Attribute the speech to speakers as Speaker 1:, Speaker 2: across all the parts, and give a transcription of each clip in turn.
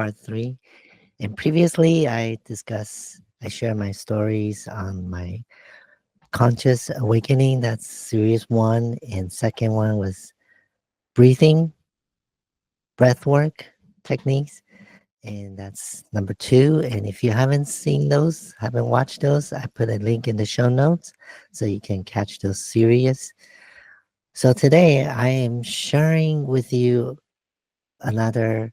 Speaker 1: part 3. And previously, I share my stories on my conscious awakening. That's series 1. And second one was breathing, breath work techniques. And that's number 2. And if you haven't seen those, haven't watched those, I put a link in the show notes so you can catch those series. So today I am sharing with you another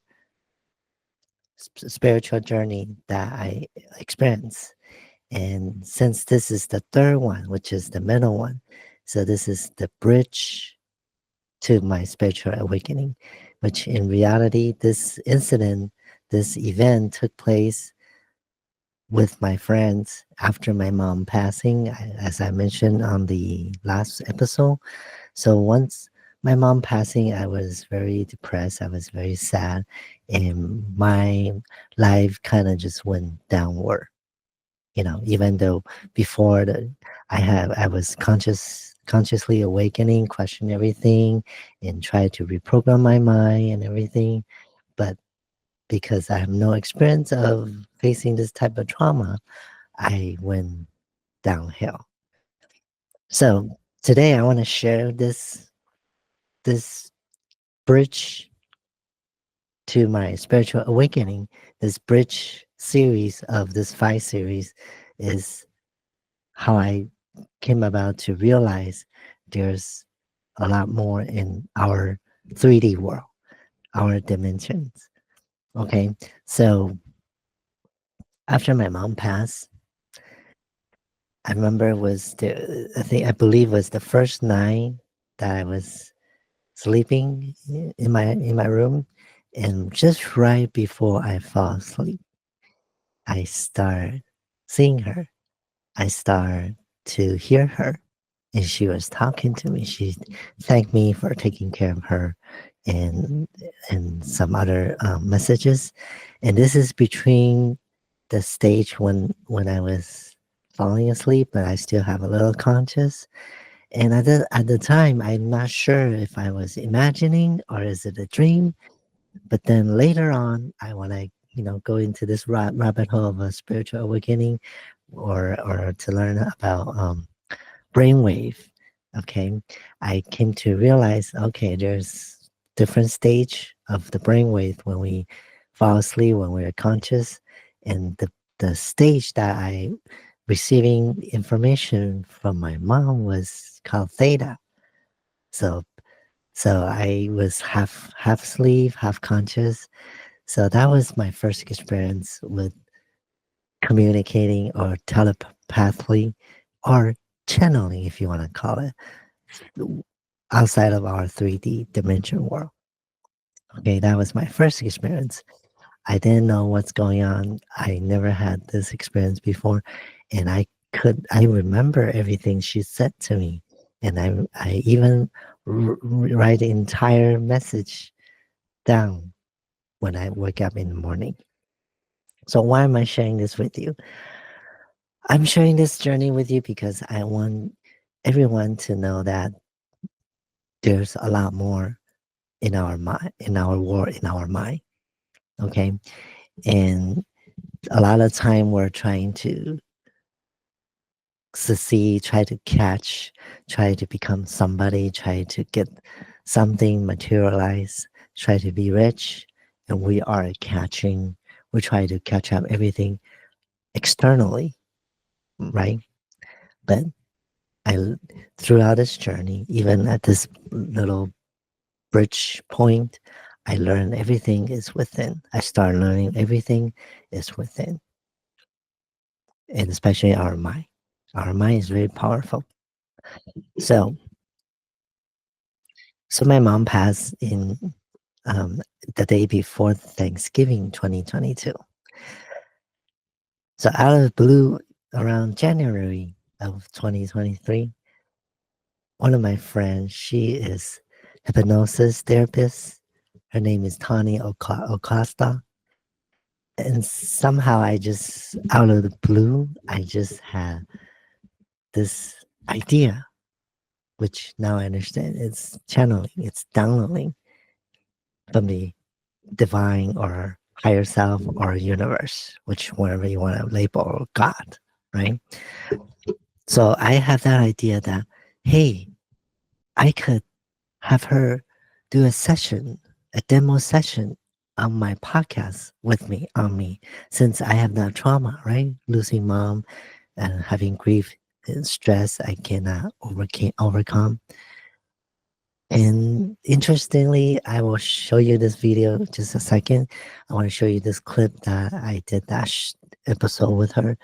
Speaker 1: spiritual journey that I experienced. And since this is the third one, which is the middle one, so this is the bridge to my spiritual awakening, which in reality, this incident, this event took place with my friends after my mom passing, as I mentioned on the last episode. So once my mom passing, I was very depressed. I was very sad, and my life kind of just went downward. Even though before I was consciously awakening, question everything, and try to reprogram my mind and everything, but because I have no experience of facing this type of trauma, I went downhill. So today I want to share this bridge to my spiritual awakening. This bridge series of this 5 series is how I came about to realize there's a lot more in our 3D world, our dimensions. Okay, so after my mom passed, I remember I believe was the first night that I was sleeping in my room, and just right before I fall asleep, I start seeing her. I start to hear her, and she was talking to me. She thanked me for taking care of her, and some other messages. And this is between the stage when I was falling asleep, but I still have a little conscious. And at the time, I'm not sure if I was imagining or is it a dream. But then later on, I want to go into this rabbit hole of a spiritual awakening, or to learn about brainwave. Okay, I came to realize, okay, there's different stage of the brainwave when we fall asleep, when we're conscious, and the stage that I receiving information from my mom was called theta. So so I was half asleep, half conscious. So that was my first experience with communicating or telepathically or channeling, if you want to call it, outside of our 3D dimension world. Okay, that was my first experience. I didn't know what's going on. I never had this experience before. And I remember everything she said to me. And I even write the entire message down when I wake up in the morning. So why am I sharing this with you? I'm sharing this journey with you because I want everyone to know that there's a lot more in our mind, in our world, in our mind. Okay. And a lot of time we're trying to succeed, try to catch, try to become somebody, try to get something materialized, try to be rich. And we are we try to catch up everything externally, right? But I, throughout this journey, even at this little bridge point, I learned everything is within. I start learning everything is within, and especially our mind. Our mind is very powerful. So, so my mom passed in the day before Thanksgiving 2022. So out of the blue, around January of 2023, one of my friends, she is hypnosis therapist. Her name is Tawni Acosta. And somehow I just, out of the blue, I just had this idea, which now I understand it's channeling, it's downloading from the divine or higher self or universe, which whatever you want to label, or God, right? So I have that idea that, hey, I could have her do a session, a demo session on my podcast with me, on me, since I have that trauma, right? Losing mom and having grief and stress I cannot overcome. And interestingly, I will show you this video just a second. I want to show you this clip that I did that episode with her.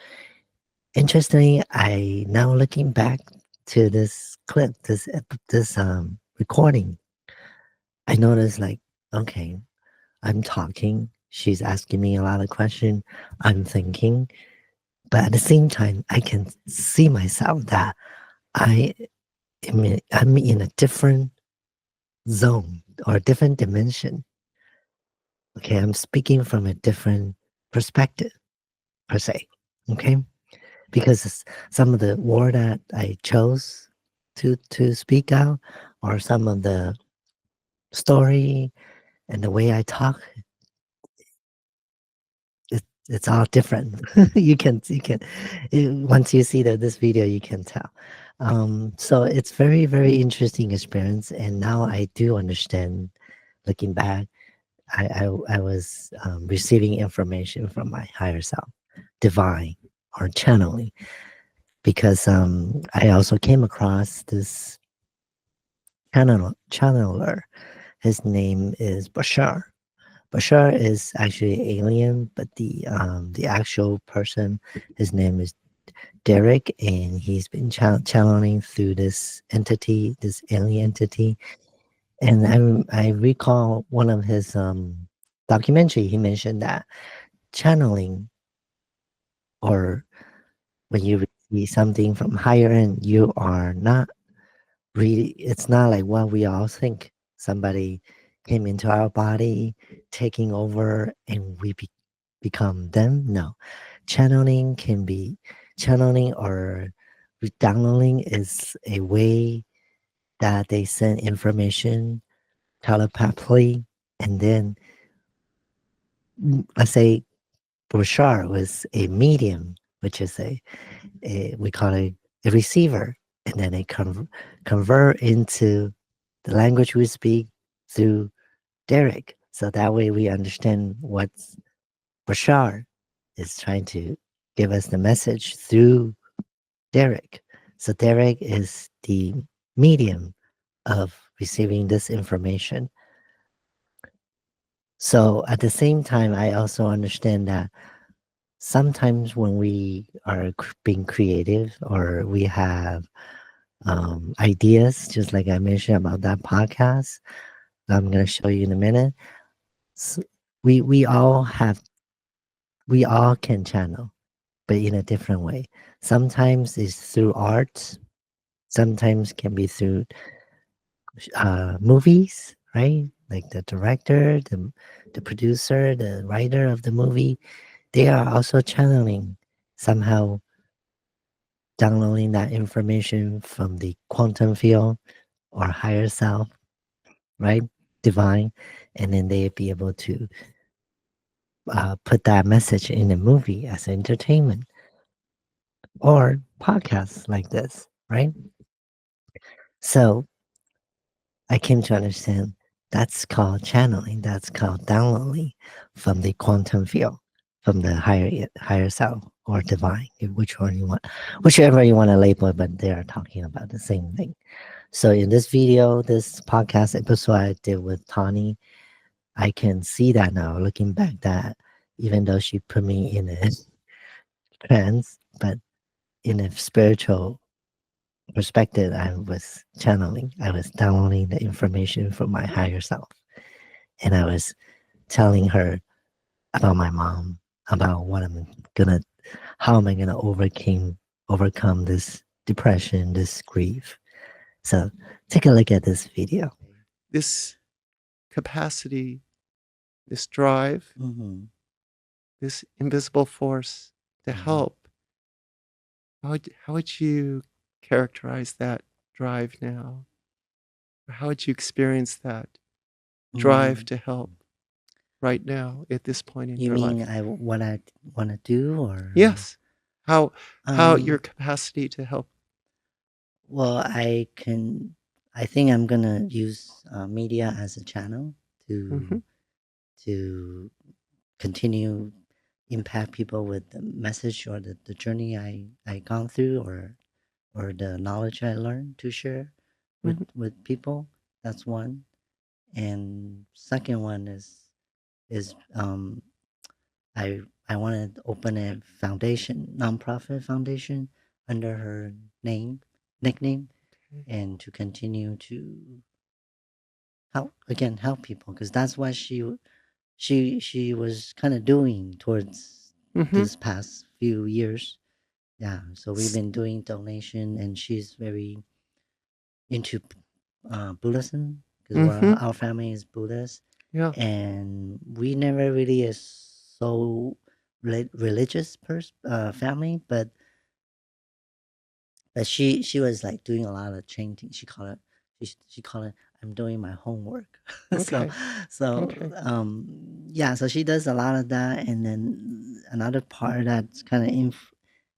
Speaker 1: Interestingly, I now looking back to this clip, this recording, I noticed like, okay, I'm talking, she's asking me a lot of questions, I'm thinking, but at the same time, I can see myself that I I'm in a different zone or a different dimension. Okay, I'm speaking from a different perspective, per se. Okay, because some of the word that I chose to speak out, or some of the story and the way I talk, it's all different. Once you see this video, you can tell. So it's very interesting experience, and now I do understand. Looking back, I was receiving information from my higher self, divine or channeling, because I also came across this channeler. His name is Bashar. Bashar is actually alien, but the actual person, his name is Derek, and he's been channeling through this entity, this alien entity. And I recall one of his documentary. He mentioned that channeling, or when you receive something from higher end, you are not really. It's not like what we all think. Somebody came into our body, taking over, and we become them. No, channeling can be channeling, or downloading is a way that they send information telepathically, and then let's say Bouchard was a medium, which is we call it a receiver, and then they convert into the language we speak through Derek. So that way we understand what Bouchard is trying to give us the message through Derek. So Derek is the medium of receiving this information. So at the same time, I also understand that sometimes when we are being creative, or we have ideas, just like I mentioned about that podcast, I'm going to show you in a minute. So we all can channel, but in a different way. Sometimes it's through art. Sometimes can be through movies, right? Like the director, the producer, the writer of the movie, they are also channeling, somehow downloading that information from the quantum field or higher self, right? Divine. And then they be able to put that message in a movie as entertainment, or podcasts like this, right? So I came to understand that's called channeling, that's called downloading from the quantum field, from the higher self or divine, which one you want, whichever you want to label it, but they are talking about the same thing. So in this video, this podcast episode I did with Tawni, I can see that now, looking back, that even though she put me in a trance, but in a spiritual perspective, I was channeling, I was downloading the information from my higher self. And I was telling her about my mom, about what how am I gonna overcome this depression, this grief. So take a look at this video.
Speaker 2: This capacity, this drive, this invisible force to help. How would you characterize that drive now? Or how would you experience that drive to help? right now at this point in
Speaker 1: You
Speaker 2: your
Speaker 1: mean
Speaker 2: life?
Speaker 1: what I want to do, or
Speaker 2: Yes. How your
Speaker 1: um?
Speaker 2: capacity to help.
Speaker 1: Well, I think I'm gonna use media as a channel
Speaker 2: Mm-hmm.
Speaker 1: to continue impact people with the message or the journey I gone through, or the knowledge I learned to share
Speaker 2: Mm-hmm.
Speaker 1: with people. That's one. And second one is I want to open a foundation, nonprofit foundation under her nickname,
Speaker 2: Okay.
Speaker 1: and to continue to help people, because that's what she was kind of doing towards
Speaker 2: Mm-hmm.
Speaker 1: this past few years. Yeah, so we've been doing donation, and she's very into Buddhism, because
Speaker 2: Mm-hmm.
Speaker 1: our family is Buddhist,
Speaker 2: Yeah.
Speaker 1: and we never really is so religious family, but she was like doing a lot of chanting. She called it I'm doing my homework. so
Speaker 2: Okay.
Speaker 1: so
Speaker 2: Okay.
Speaker 1: yeah, so she does a lot of that. And then another part that's kind of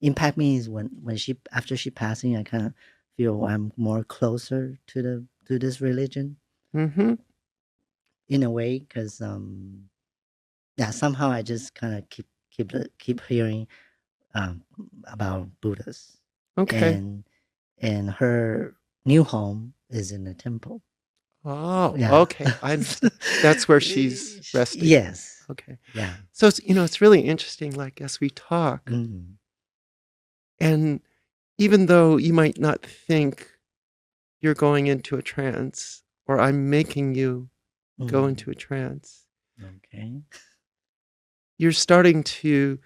Speaker 1: impact me is when she after she passing, I kind of feel I'm more closer to this religion
Speaker 2: Mm-hmm.
Speaker 1: in a way, because yeah, somehow I just kind of keep hearing um about Buddhas,
Speaker 2: Okay.
Speaker 1: and her new home is in a temple.
Speaker 2: Oh,
Speaker 1: Yeah.
Speaker 2: okay. I understand. That's where she's resting.
Speaker 1: Yes.
Speaker 2: Okay.
Speaker 1: Yeah.
Speaker 2: So it's really interesting, like as we talk,
Speaker 1: Mm,
Speaker 2: and even though you might not think you're going into a trance, or I'm making you go
Speaker 1: mm,
Speaker 2: into a trance,
Speaker 1: okay.
Speaker 2: you're starting to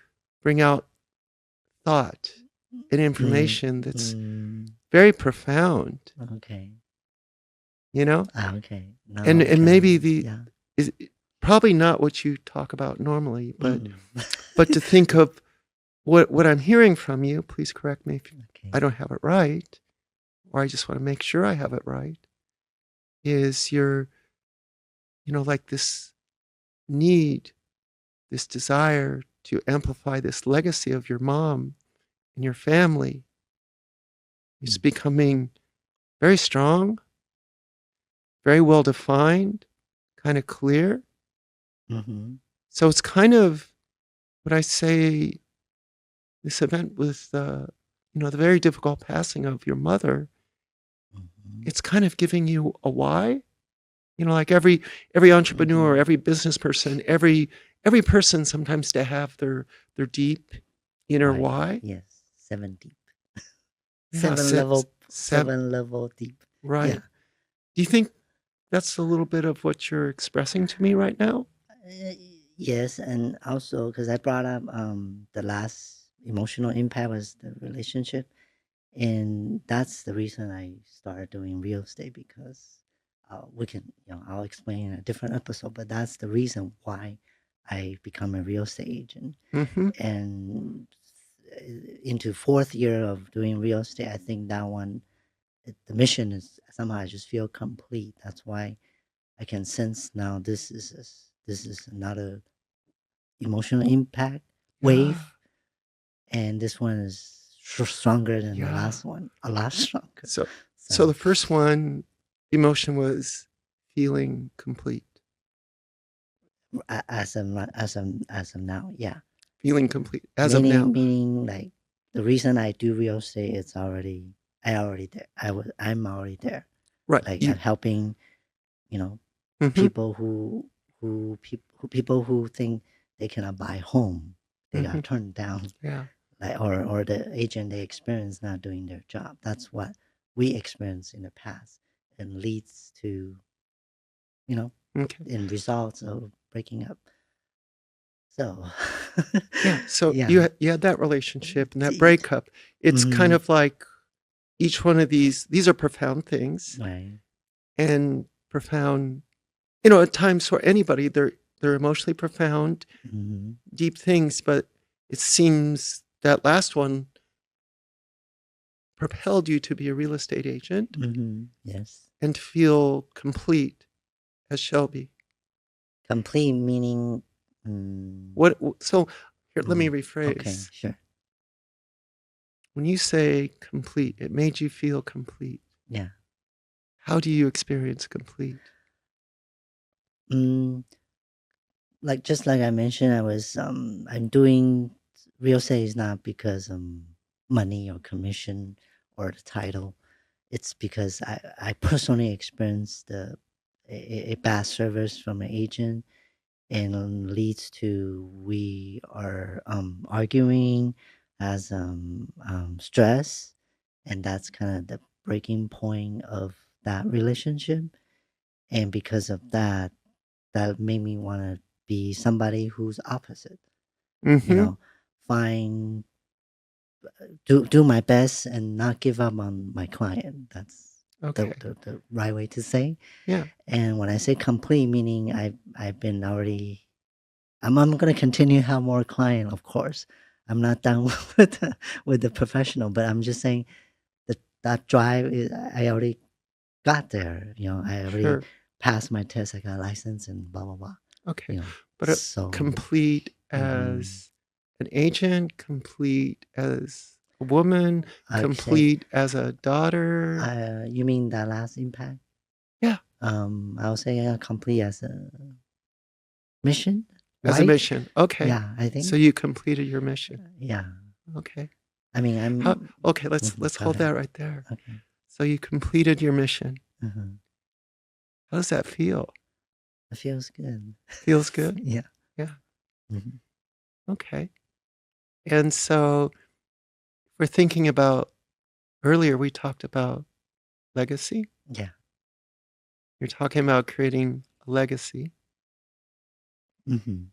Speaker 2: bring out thought and
Speaker 1: Mm,
Speaker 2: information that's
Speaker 1: mm,
Speaker 2: very profound,
Speaker 1: okay.
Speaker 2: you know?
Speaker 1: Okay.
Speaker 2: And
Speaker 1: Now I
Speaker 2: and maybe
Speaker 1: can,
Speaker 2: the
Speaker 1: yeah.
Speaker 2: is probably not what you talk about normally,
Speaker 1: Mm.
Speaker 2: but to think of what I'm hearing from you, please correct me if I
Speaker 1: Okay.
Speaker 2: don't have it right, or I just want to make sure I have it right, is like this need, this desire to amplify this legacy of your mom and your family is
Speaker 1: Mm,
Speaker 2: becoming very strong, very well defined, kind of clear.
Speaker 1: mm-hmm,
Speaker 2: So it's kind of what I say, this event with the very difficult passing of your mother,
Speaker 1: mm-hmm,
Speaker 2: it's kind of giving you a why. Like every entrepreneur,
Speaker 1: mm-hmm.
Speaker 2: every business person, every person sometimes to have their deep inner
Speaker 1: Right.
Speaker 2: why.
Speaker 1: Yes. Seven deep.
Speaker 2: Yeah,
Speaker 1: Seven level deep. Yeah.
Speaker 2: right. Do you think that's a little bit of what you're expressing to me right now?
Speaker 1: Uh, yes, and also because I brought up the last emotional impact was the relationship, and that's the reason I started doing real estate, because we can, I'll explain in a different episode, but that's the reason why I become a real estate agent.
Speaker 2: Mm-hmm.
Speaker 1: And into fourth year of doing real estate, I think that one, the mission is somehow I just feel complete. That's why I can sense now this is another emotional impact
Speaker 2: Yeah.
Speaker 1: wave, and this one is stronger than the
Speaker 2: Yeah.
Speaker 1: last one, a lot stronger.
Speaker 2: So
Speaker 1: So
Speaker 2: the first one, emotion was feeling complete.
Speaker 1: as of now, yeah.
Speaker 2: Feeling complete as of now.
Speaker 1: Meaning like the reason I do real estate, it's already I already there. I'm already there.
Speaker 2: Right.
Speaker 1: Like
Speaker 2: You
Speaker 1: I'm helping, you know,
Speaker 2: mm-hmm.
Speaker 1: people who people who think they cannot buy home, they
Speaker 2: Mm-hmm.
Speaker 1: got turned down,
Speaker 2: Yeah.
Speaker 1: like, or the agent they experience not doing their job. That's what we experienced in the past, and leads to, you know
Speaker 2: Okay.
Speaker 1: in results of breaking up. So
Speaker 2: Yeah. So you
Speaker 1: yeah.
Speaker 2: had that relationship and that
Speaker 1: T-
Speaker 2: breakup. It's kind
Speaker 1: mhm,
Speaker 2: of like each one of these are profound things,
Speaker 1: right.
Speaker 2: and profound, at times for anybody, they're emotionally profound,
Speaker 1: Hmm.
Speaker 2: deep things, but it seems that last one propelled you to be a real estate agent
Speaker 1: Hmm. Yes.
Speaker 2: and to feel complete as Shelby.
Speaker 1: Complete meaning.
Speaker 2: So here, let me
Speaker 1: Okay,
Speaker 2: rephrase.
Speaker 1: sure.
Speaker 2: When you say complete, it made you feel complete.
Speaker 1: Yeah.
Speaker 2: How do you experience complete?
Speaker 1: Mm, like just like I mentioned, I'm doing real estate is not because money or commission or the title. It's because I personally experienced a bad service from an agent and leads to we are arguing as stress, and that's kind of the breaking point of that relationship. And because of that, that made me want to be somebody who's opposite. You
Speaker 2: Mm-hmm.
Speaker 1: know, find do my best and not give up on my client. That's
Speaker 2: Okay.
Speaker 1: the right way to say.
Speaker 2: Yeah.
Speaker 1: And when I say complete, meaning I've been already. I'm gonna continue to have more client, of course. I'm not done with the professional, but I'm just saying that drive is, I already got there. I already
Speaker 2: Sure.
Speaker 1: passed my test. I got a license and blah blah blah.
Speaker 2: Okay.
Speaker 1: You know,
Speaker 2: But
Speaker 1: so
Speaker 2: complete
Speaker 1: mhm,
Speaker 2: as an agent, complete as a woman,
Speaker 1: I would say,
Speaker 2: complete as a daughter.
Speaker 1: you mean that last impact?
Speaker 2: Yeah.
Speaker 1: I would say complete as a mission,
Speaker 2: As a
Speaker 1: wife.
Speaker 2: mission. Okay.
Speaker 1: Yeah, I
Speaker 2: So
Speaker 1: think.
Speaker 2: you completed your mission.
Speaker 1: Yeah,
Speaker 2: Okay.
Speaker 1: I mean,
Speaker 2: Okay, let's
Speaker 1: go
Speaker 2: hold
Speaker 1: ahead.
Speaker 2: that right there.
Speaker 1: Okay.
Speaker 2: So you completed your mission.
Speaker 1: Uh-huh.
Speaker 2: How does that feel?
Speaker 1: It feels good.
Speaker 2: Feels good?
Speaker 1: Yeah.
Speaker 2: Yeah.
Speaker 1: Mhm.
Speaker 2: Okay. And so we're thinking about earlier we talked about legacy.
Speaker 1: Yeah.
Speaker 2: You're talking about creating a legacy.
Speaker 1: Mhm.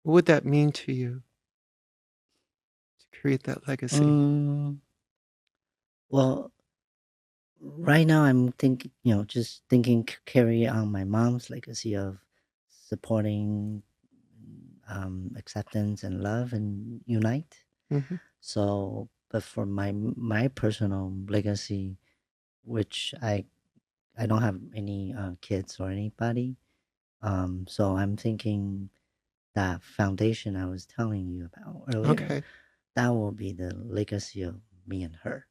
Speaker 2: What would that mean to you to create that legacy?
Speaker 1: Mm, well, right now I'm thinking, just thinking carry on my mom's legacy of supporting acceptance and love and unite.
Speaker 2: Mhm.
Speaker 1: So, but for my personal legacy, which I don't have any kids or anybody, so I'm thinking that foundation I was telling you about earlier,
Speaker 2: Okay.
Speaker 1: that will be the legacy of me and her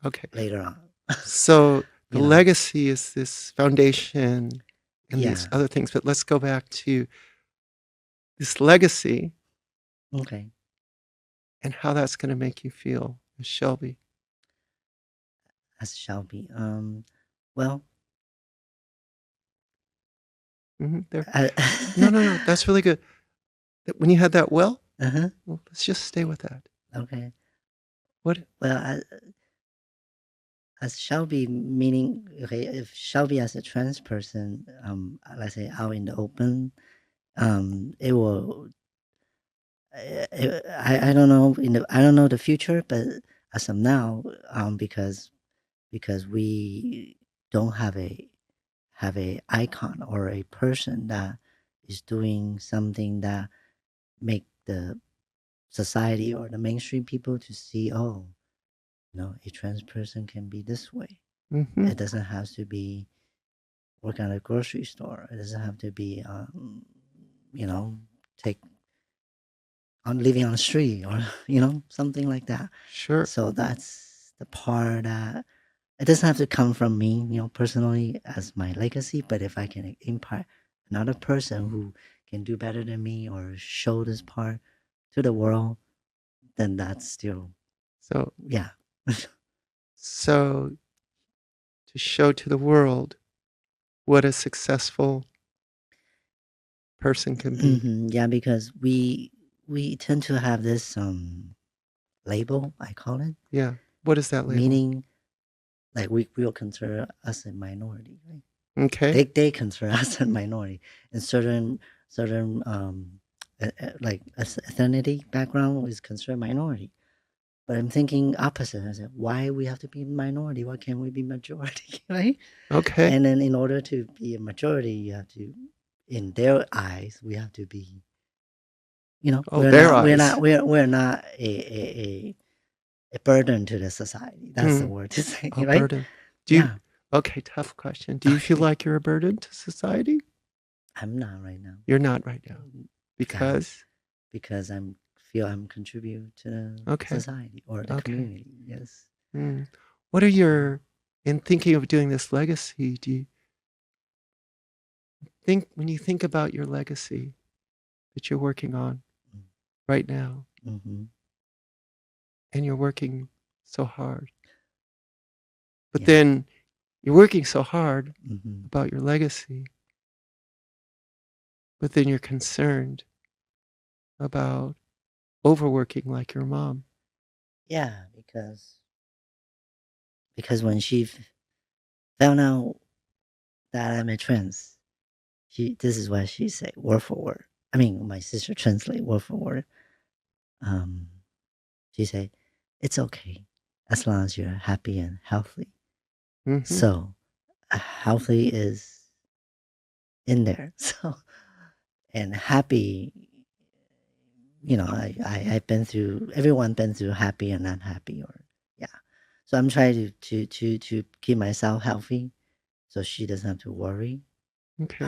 Speaker 2: Okay.
Speaker 1: later on.
Speaker 2: So the
Speaker 1: you know,
Speaker 2: legacy is this foundation and these
Speaker 1: yeah.
Speaker 2: other things, but let's go back to this legacy
Speaker 1: Okay.
Speaker 2: and how that's going to make you feel as Shelby.
Speaker 1: As shall be. Well,
Speaker 2: There.
Speaker 1: I,
Speaker 2: No. That's really good. When you had that, well,
Speaker 1: uh-huh.
Speaker 2: let's just stay with that.
Speaker 1: Okay.
Speaker 2: What?
Speaker 1: Well, as shall be meaning, okay, if shall be as a trans person, let's say out in the open, it will. I don't know I don't know the future, but as of now, because we don't have a icon or a person that is doing something that make the society or the mainstream people to see, oh, a trans person can be this way.
Speaker 2: Mm-hmm.
Speaker 1: It doesn't have to be work at a grocery store. It doesn't have to be you know take on living on the street or something like that.
Speaker 2: Sure.
Speaker 1: So that's the part that it doesn't have to come from me, personally as my legacy, but if I can impact another person who can do better than me or show this part to the world, then that's still,
Speaker 2: So,
Speaker 1: yeah.
Speaker 2: so to show to the world what a successful person can be.
Speaker 1: Yeah, because we tend to have this label, I call it,
Speaker 2: Yeah. What is that label?
Speaker 1: meaning like we will consider us a minority, right?
Speaker 2: Okay.
Speaker 1: They consider us a minority in certain like ethnicity background is considered minority. But I'm thinking opposite. I said, why we have to be minority? Why can't we be majority, right?
Speaker 2: Okay.
Speaker 1: And then in order to be a majority, you have to, in their eyes, we have to be,
Speaker 2: Oh, their eyes.
Speaker 1: we're not a burden to the society. That's the
Speaker 2: Mm,
Speaker 1: word to say,
Speaker 2: a
Speaker 1: right?
Speaker 2: burden. Do you?
Speaker 1: Yeah.
Speaker 2: Okay. Tough question. Do you feel
Speaker 1: Okay.
Speaker 2: like you're a burden to society?
Speaker 1: I'm not right now.
Speaker 2: You're not right now.
Speaker 1: Yeah,
Speaker 2: Because?
Speaker 1: because feel I'm contribute to the
Speaker 2: Okay.
Speaker 1: society or the
Speaker 2: Okay.
Speaker 1: community. Yes.
Speaker 2: What are your, in thinking of doing this legacy, do you think, when you think about your legacy that you're working on right now, and you're working so hard, but then you're working so hard about your legacy, but then you're concerned about overworking like your mom.
Speaker 1: Yeah, because when she found out that I'm a trans, this is what she said, word for word. I mean, my sister translate word for word. She said, "It's okay as long as you're happy and healthy." So, healthy is in there. So, and happy, I've been through. Everyone been through happy and unhappy, or yeah. So I'm trying to keep myself healthy, so she doesn't have to worry.
Speaker 2: Okay.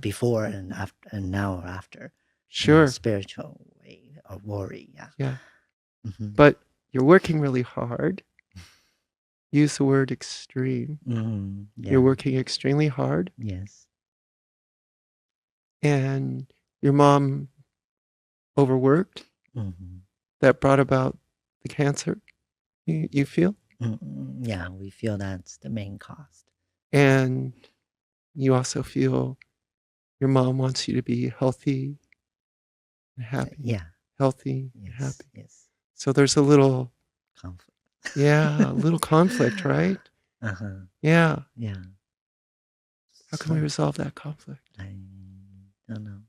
Speaker 1: Before and after, and now or after.
Speaker 2: Sure.
Speaker 1: Spiritual way of worry. Yeah.
Speaker 2: Yeah. But you're working really hard. Use the word extreme.
Speaker 1: Yeah.
Speaker 2: You're working extremely hard.
Speaker 1: Yes.
Speaker 2: And your mom overworked. That brought about the cancer, you feel?
Speaker 1: Yeah, we feel that's the main cost.
Speaker 2: And you also feel your mom wants you to be healthy and happy.
Speaker 1: Yeah.
Speaker 2: Healthy and happy.
Speaker 1: Yes.
Speaker 2: So there's a little
Speaker 1: conflict.
Speaker 2: Yeah, a little conflict, right? Yeah.
Speaker 1: Yeah.
Speaker 2: How can we resolve that conflict?
Speaker 1: I don't know.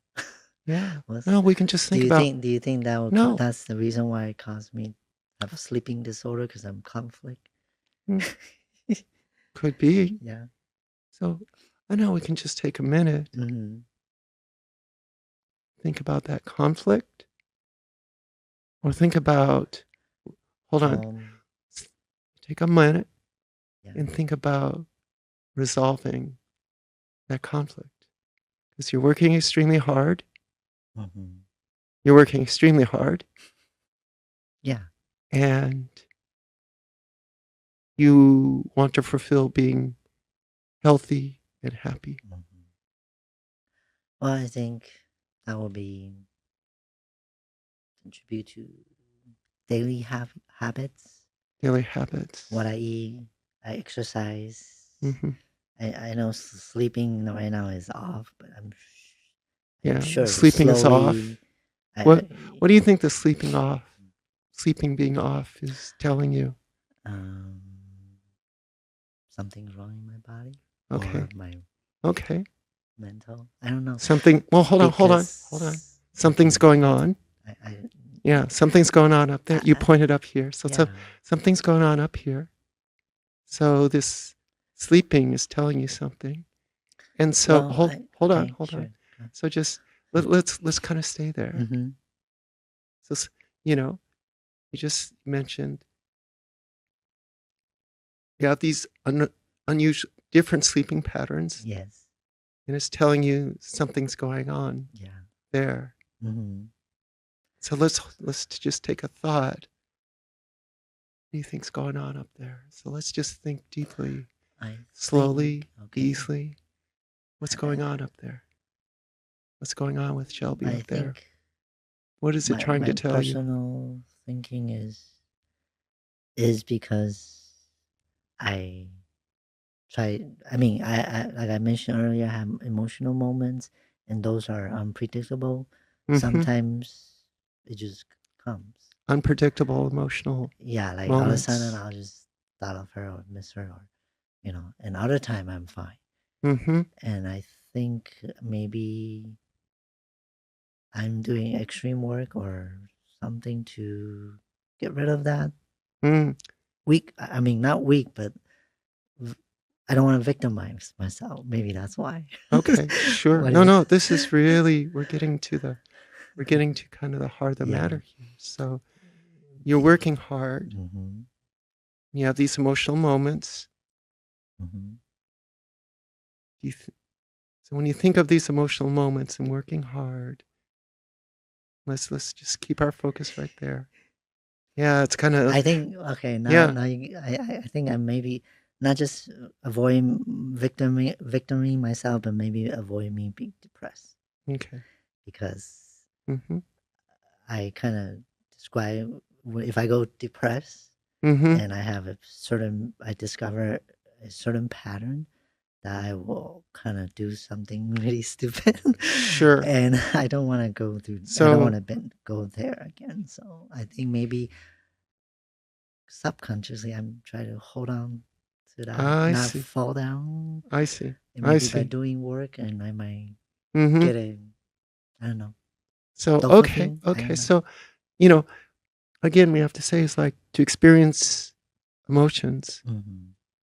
Speaker 2: Yeah. No, we can just think about.
Speaker 1: Do you think that will
Speaker 2: No.
Speaker 1: that's the reason why it caused me have sleeping disorder, because I'm conflict?
Speaker 2: Could be.
Speaker 1: Yeah.
Speaker 2: So I know we can just take a minute. Think about that conflict. Or think about, hold on. Take a minute and think about resolving that conflict. Because you're working extremely hard. You're working extremely hard.
Speaker 1: Yeah.
Speaker 2: And you want to fulfill being healthy and happy.
Speaker 1: Well, I think that will be contribute to daily habits.
Speaker 2: Daily habits.
Speaker 1: What I eat, I exercise. I know sleeping right now is off, but I'm sure
Speaker 2: sleeping is off. What do you think the sleeping being off is telling you?
Speaker 1: Something's wrong in my body.
Speaker 2: Okay.
Speaker 1: Or my mental. I don't know.
Speaker 2: Something. Well, hold on. Something's going on. Yeah, something's going on up there. You pointed up here. So something's going on up here. So this sleeping is telling you something. And so hold on. So just let's kind of stay there. So you just mentioned you have these unusual different sleeping patterns.
Speaker 1: Yes.
Speaker 2: And it's telling you something's going on.
Speaker 1: Yeah.
Speaker 2: There. So let's just take a thought. What do you think's going on up there? So let's just think deeply, slowly, easily. What's going on up there? What's going on with Shelbe up there? What is it trying to tell you? My
Speaker 1: personal thinking is because I try. I mean, I like I mentioned earlier, I have emotional moments, and those are unpredictable. Sometimes it just comes.
Speaker 2: Unpredictable emotional.
Speaker 1: Yeah, like
Speaker 2: moments.
Speaker 1: all of a sudden I'll just thought of her or miss her, or and other time I'm fine. And I think maybe I'm doing extreme work or something to get rid of that. Weak. I mean, not weak, but I don't want to victimize myself. Maybe that's why.
Speaker 2: Okay, sure. No. This is really we're getting to kind of the heart of the matter here. So you're working hard. You have these emotional moments. So So when you think of these emotional moments and working hard, let's just keep our focus right there. Yeah, it's kind of
Speaker 1: I think okay
Speaker 2: yeah.
Speaker 1: I think I'm maybe not just avoiding victiming myself, but maybe avoid me being depressed
Speaker 2: Okay.
Speaker 1: because
Speaker 2: Mm-hmm.
Speaker 1: I kind of describe if I go depressed
Speaker 2: Mm-hmm.
Speaker 1: and I discover a certain pattern that I will kind of do something really stupid,
Speaker 2: Sure.
Speaker 1: and I don't want to go through. I don't
Speaker 2: So
Speaker 1: want to go there again. So I think maybe subconsciously I'm trying to hold on to that,
Speaker 2: I
Speaker 1: not
Speaker 2: see.
Speaker 1: fall down.
Speaker 2: I see.
Speaker 1: And
Speaker 2: I
Speaker 1: maybe by
Speaker 2: see.
Speaker 1: doing work, and I might
Speaker 2: Mm-hmm.
Speaker 1: get a I don't know
Speaker 2: So okay.
Speaker 1: dopamine. I
Speaker 2: Okay.
Speaker 1: don't know.
Speaker 2: So you know, again, we have to say is like to experience emotions
Speaker 1: Hmm.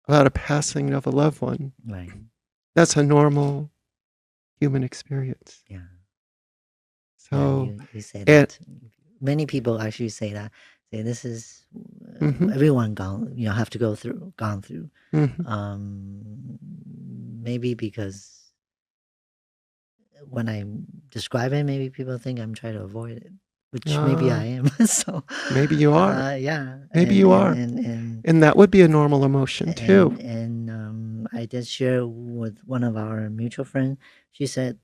Speaker 2: about a passing of a loved one.
Speaker 1: Right.
Speaker 2: That's a normal human experience.
Speaker 1: Yeah. Yeah.
Speaker 2: So
Speaker 1: You say
Speaker 2: and
Speaker 1: that. Many people actually say that. Say this is
Speaker 2: mm-hmm.
Speaker 1: everyone have to gone through.
Speaker 2: Mm-hmm.
Speaker 1: Maybe because when I describe it, maybe people think I'm trying to avoid it, which maybe I
Speaker 2: Ah,
Speaker 1: am. So,
Speaker 2: maybe you are.
Speaker 1: yeah,
Speaker 2: Maybe you are. And that would be a normal emotion too.
Speaker 1: I did share with one of our mutual friends. She said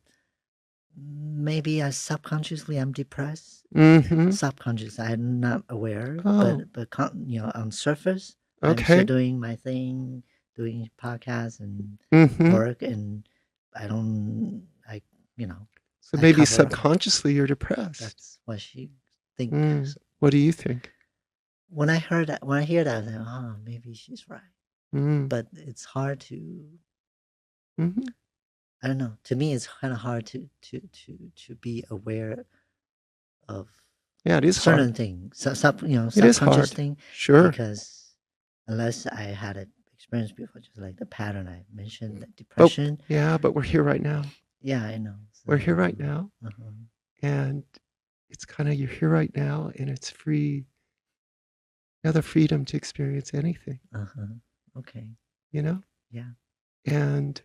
Speaker 1: maybe I subconsciously I'm depressed.
Speaker 2: Mm-hmm.
Speaker 1: Subconscious, I'm not aware,
Speaker 2: Oh,
Speaker 1: on surface, I'm still
Speaker 2: okay.
Speaker 1: doing my thing, doing podcasts and
Speaker 2: Mm-hmm.
Speaker 1: work, and I don't, I, you know,
Speaker 2: So
Speaker 1: I
Speaker 2: maybe
Speaker 1: cover.
Speaker 2: subconsciously you're depressed.
Speaker 1: That's what she thinks.
Speaker 2: Mm. What do you think?
Speaker 1: When I hear that, I think, oh, maybe she's right.
Speaker 2: Mm.
Speaker 1: But it's hard to,
Speaker 2: Mm-hmm.
Speaker 1: I don't know. To me, it's kind of hard to be aware of
Speaker 2: Yeah, it is
Speaker 1: certain
Speaker 2: hard.
Speaker 1: things,
Speaker 2: It is
Speaker 1: subconscious
Speaker 2: hard.
Speaker 1: thing,
Speaker 2: Sure.
Speaker 1: because unless I had an experience before, just like the pattern I mentioned, the
Speaker 2: But
Speaker 1: depression.
Speaker 2: yeah, but we're here right now.
Speaker 1: Yeah, I know.
Speaker 2: We're
Speaker 1: So,
Speaker 2: here right now.
Speaker 1: uh-huh,
Speaker 2: And it's kind of you're here right now and it's free. You have the freedom to experience anything,
Speaker 1: uh-huh. Okay.
Speaker 2: you know?
Speaker 1: Yeah.
Speaker 2: And,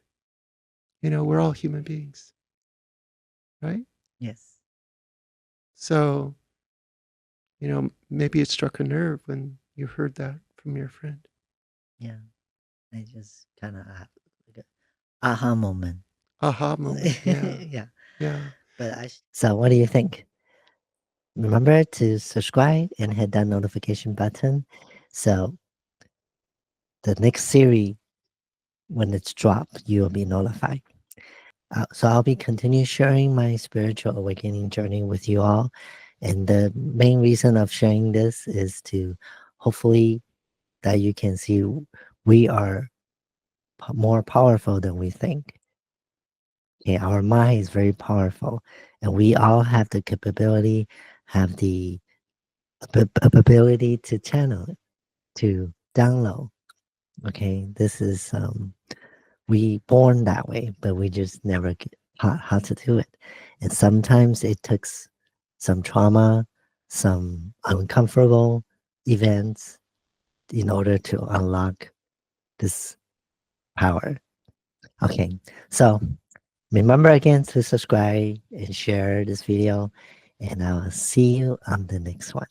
Speaker 2: we're all human beings, right?
Speaker 1: Yes.
Speaker 2: So, maybe it struck a nerve when you heard that from your friend.
Speaker 1: Yeah. I just kind of like a aha moment.
Speaker 2: Aha moment. Yeah.
Speaker 1: Yeah.
Speaker 2: Yeah.
Speaker 1: But so what do you think? Remember to subscribe and hit that notification button. So the next series, when it's dropped, you'll be notified. So I'll be continue sharing my spiritual awakening journey with you all. And the main reason of sharing this is to hopefully that you can see we are more powerful than we think. Okay, our mind is very powerful, and we all have the capability, have the ability to channel it, to download. Okay, this is we born that way, but we just never get taught how to do it. And sometimes it took some trauma, some uncomfortable events in order to unlock this power. Okay, so remember again to subscribe and share this video, and I'll see you on the next one.